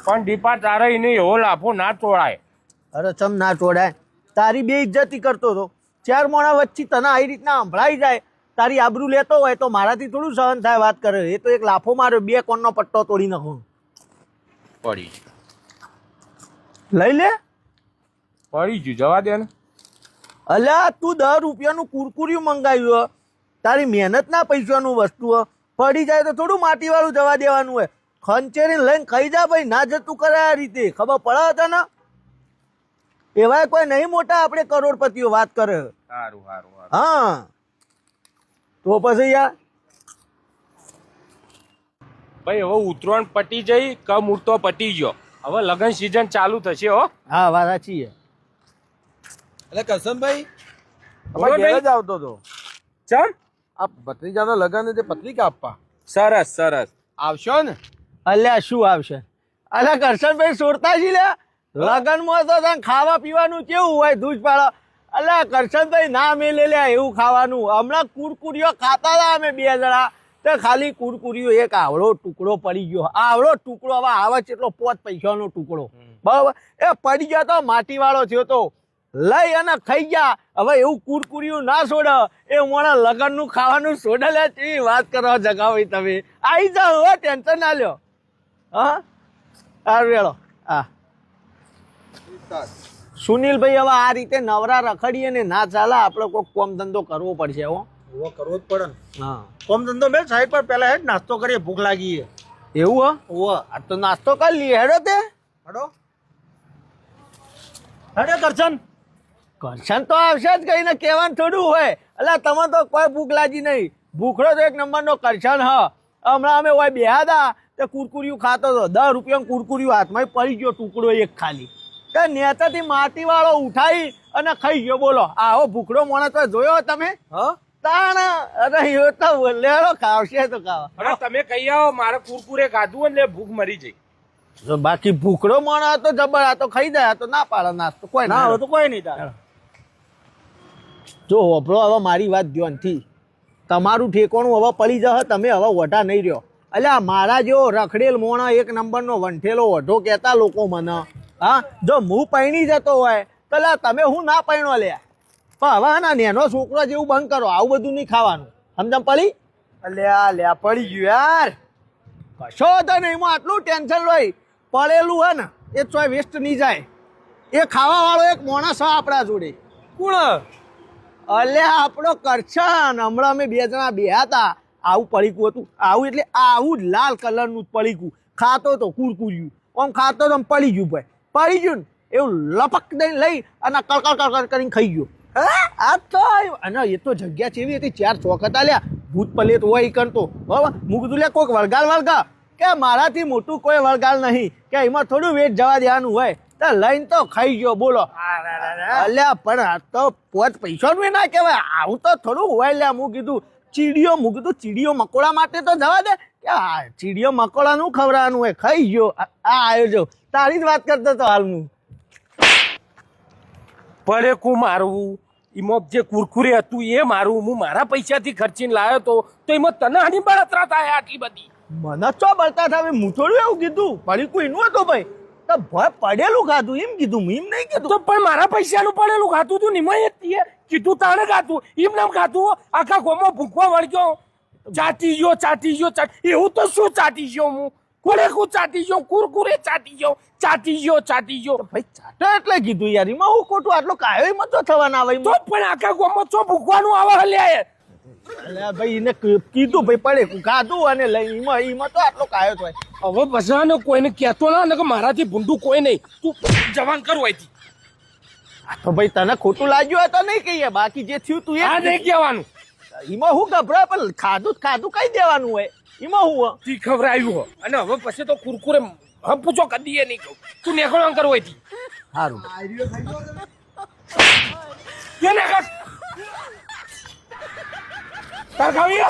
પણ દીપા તારે એને એવો લાફો ના તોડાય. અરે ચમ ના તોડાય? તારી બે ઇજ્જતી કરતો હતો. ચાર મોણા વચ્ચે તને આવી રીતના સંભળાઈ જાય, તારી આબરૂ લેતો હોય તો મારાથી થોડું સહન થાય. વાત કરે એ તો એક લાફો માર્યો, બે કોણનો પટ્ટો તોડી નાખો. પડી લઈ લે. પડી ગયું, જવા દે ને. અલ્યા તું 10 રૂપિયાનું કુરકુરિયું મંગાવ્યું, તારી મહેનતના પૈસાનું વસ્તુ પડી જાય તો થોડું માટીવાળું જવા દેવાનું હોય. ખંચેરીને લઈને ખાઈ જા ભાઈ, ના જતું કરે આ રીતે. ખબર પડે હતા ને? એવાય કોઈ નહીં મોટા આપણે કરોડપતિઓ વાત કરે. સારું સારું. હા તો પછી યાર ભાઈ હવે ઉતરાયણ પટી જઈ, કમ ઉડતો પટી ગયો. હવે લગન સીઝન ચાલુ થશે હો. હા વાત સાચી છે. એટલે કરશનભાઈ બોલો ઘેર જ ભાઈ. આવતો હતો. ચમ? આ ભત્રીજાના લગન તે પત્રિકા આપવા સરસ સરસ. આવશો ને? અલ્યા શું આવશે? અલ્યા કરશનભાઈ છોડતા જ લ્યા. લગનમાં તો તને ખાવા પીવાનું કેવું હોય દૂધ પાડો. અલ્યા કરશનભાઈ ના મેલે લ્યા એવું ખાવાનું. હમણાં કુરકુરીઓ ખાતા હતા અમે 2 જણા, તો ખાલી કુરકુરીઓ એક આવડો ટુકડો પડી ગયો. આવડો ટુકડો હવે આવે છે એટલો 5 પૈસાનો ટુકડો, બરાબર? એ પડી ગયો તો માટીવાળો થયો તો લઈ અને ખાઈ ગયા. હવે એવું કુરકુરિયું ના છોડે એ મોણા લગનનું ખાવાનું છોડે લે. કેવી વાત કરવા જગાવી તમે. આવી જાઓ, હવે ટેન્શન ના લ્યો. હા સારું વેળો. હા સુનિલભાઈ હવે આ રીતે નવરા રખડીએ ને ના ચાલે, આપણે કોઈ કોમ ધંધો કરવો પડશે. હો કરવો જ પડે ને. હા કોમ ધંધો મેં સાઈડ પર પહેલા હેડ નાસ્તો કરીએ, ભૂખ લાગી છે. એવું હો? આ તો નાસ્તો કરી લઈએ. હેડો તે હડો હેડે કરશન. કરશન તો આવશે જ, કહીને કહેવાનું થોડું હોય. એટલે તમે તો કોઈ ભૂખ લાગી નહીં. ભૂખડો તો 1 નંબરનો કરશન. હા હમણાં અમે હોય બેહા હતા તે કુરકુરિયું ખાતો હતો. 10 રૂપિયાનું કુરકુરિયું હાથમાં પડી ગયો ટુકડો એક ખાલી. તે નેતાથી માટીવાળો ઉઠાઈ અને ખાઈ ગયો. બોલો આવો ભૂખડો માણસ તો જોયો તમે? હા તાણ અરે એ તો લેડો ખાવશે તો ખાવા. અરે તમે કહી આવો, મારે કુરકુરે ખાધું એટલે ભૂખ મરી જઈ. બાકી ભૂખડો માણસ તો જબર. આ તો ખાઈ જાય, આ તો ના પાડે નાસ્તો. કોઈ ના હવે તો કોઈ નહીં તારે. જો હોભળો હવે મારી વાત ધ્યાનથી. તમારું ઠેકોણું હવે પડી જશે, તમે હવે વઢા નહીં રહ્યો. અલ્યા મારા જેવો રખડેલ મોણા 1 નંબરનો વંઠેલો વઢો કહેતા લોકો મને. હા જો હું પૈણી જતો હોય તો લા તમે હું ના પૈણો લે. પણ હવે ના નેનો છોકરો જેવું બંધ કરો, આવું બધું નહીં ખાવાનું. સમજમ પડી? અલ્યા લ્યા પડી ગયું યાર. કશો તો નહીં, એમાં આટલું ટેન્શન હોય. પડેલું હે ને એ ચોય વેસ્ટ નહીં જાય. એ ખાવાવાળો એક માણસ છે આપણા જોડે. કોણ? અલ્યા આપણો કરશન. હમણાં અમે 2 જણા બેહ્યા હતા, આવું પડીકું હતું. આવું એટલે આવું જ લાલ કલરનું જ પડીકું ખાતો તો કુરકુર્યું. આમ ખાતો તો પડી ગયું ભાઈ. પડી ગયું ને એવું લપક દઈને લઈ અને કળકળ કળકળ કરીને ખાઈ ગયો. આ તો અને એ તો જગ્યા કેવી હતી, 4 ચોક હતા લ્યા. ભૂત પલેત હોય ઈ કરતો. બરાબર હું કીધું લે કોઈક વળગા કે મારાથી મોટું કોઈ વળગાલ નહીં, કે એમાં થોડું વેટ જવા દેવાનું હોય. તો લઈને તો ખાઈ ગયો. બોલો અલ્યા પણ આ તો 5 પૈસાનું ના કહેવાય. આવું તો થોડું હોય લ્યા. હું કીધું ચીડીઓ મકોડા માટે તો જવા દે. કે આ ચીડીઓ મકોડાનું ખવડાવવાનું હોય. ખાઈ ગયો. આ આવ્યો જો તારી જ વાત કરતો હતો હાલ હું. પડે કું મારવું, એમાં જે કુરકુરે હતું એ મારું, હું મારા પૈસાથી ખર્ચીને લાવ્યો તો એમાં તને આની બળતરા થાય આટલી બધી? મને ચો બળતા થાય? હું થોડું એવું કીધું. પડી કોઈ નું હતો ભાઈ, તો ભય પડેલું ખાધું એમ કીધું. એમ નહીં કીધું. તો પણ મારા પૈસાનું પડેલું ખાતું તું નિમાય કીધું તાણે ખાતું, એમ નામ ખાતું. આખા ગોમાં ભૂખવા વળગ્યો, ચાટી ગયો. એવું તો શું ચાટી ગયો હું? કોને કું ચાટી ગયો? કુરકુરે ચાટી ગયો. ભાઈ ચાટો એટલે કીધું યાર. એમાં હું ખોટું? આટલો કાયો એમાં તો થવાના આવે. તો પણ આખા ગોમાં છો ભૂખવાનું આવે હલ્યા. અલ્યા ભાઈ એને કીધું ભાઈ પડે ખાધું અને લઈ એમાં તો આટલો કાયો થાય. હવે બસાને કોઈને કહેતો ના ને કે મારાથી ભૂંડું કોઈ નહીં. તું જવાન કર હોયથી. તો ભાઈ તને ખોટું લાગ્યું હોય તો નહીં કહીએ, બાકી જે થયું તું એ આ નહીં કહેવાનું. એમાં હું ગભરાય, પણ ખાધું કઈ દેવાનું હોય. એમાં હું તી ખવડાવ્યું હો. અને હવે પછી તો કુરકુરે પૂછો કદી એ નહીં કહું. તું નેકળવા કર હોયથી. સારું કે નેકળ તાર ખાવી